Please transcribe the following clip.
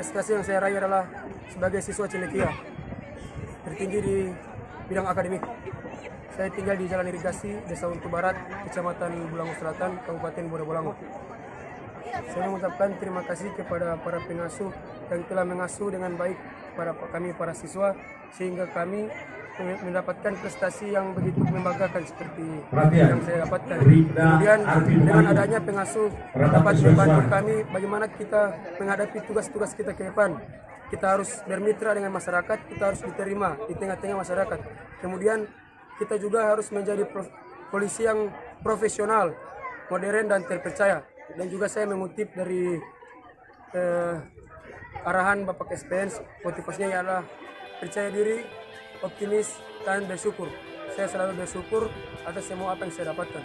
prestasi yang saya raih adalah sebagai siswa Celekia, tertinggi di bidang akademik. Saya tinggal di Jalan Irigasi, Desa Untu Barat, Kecamatan Bulango Selatan, Kabupaten Bodabolango. Saya mengucapkan terima kasih kepada para pengasuh yang telah mengasuh dengan baik kepada kami para siswa, sehingga kami mendapatkan prestasi yang begitu membanggakan seperti yang saya dapatkan. Kemudian dengan adanya pengasuh dapat membantu kami bagaimana kita menghadapi tugas-tugas kita ke depan. Kita harus bermitra dengan masyarakat, kita harus diterima di tengah-tengah masyarakat. Kemudian kita juga harus menjadi polisi yang profesional, modern dan terpercaya. Dan juga saya mengutip dari arahan Bapak SPN, motivasinya adalah percaya diri, optimis, dan bersyukur. Saya selalu bersyukur atas semua apa yang saya dapatkan.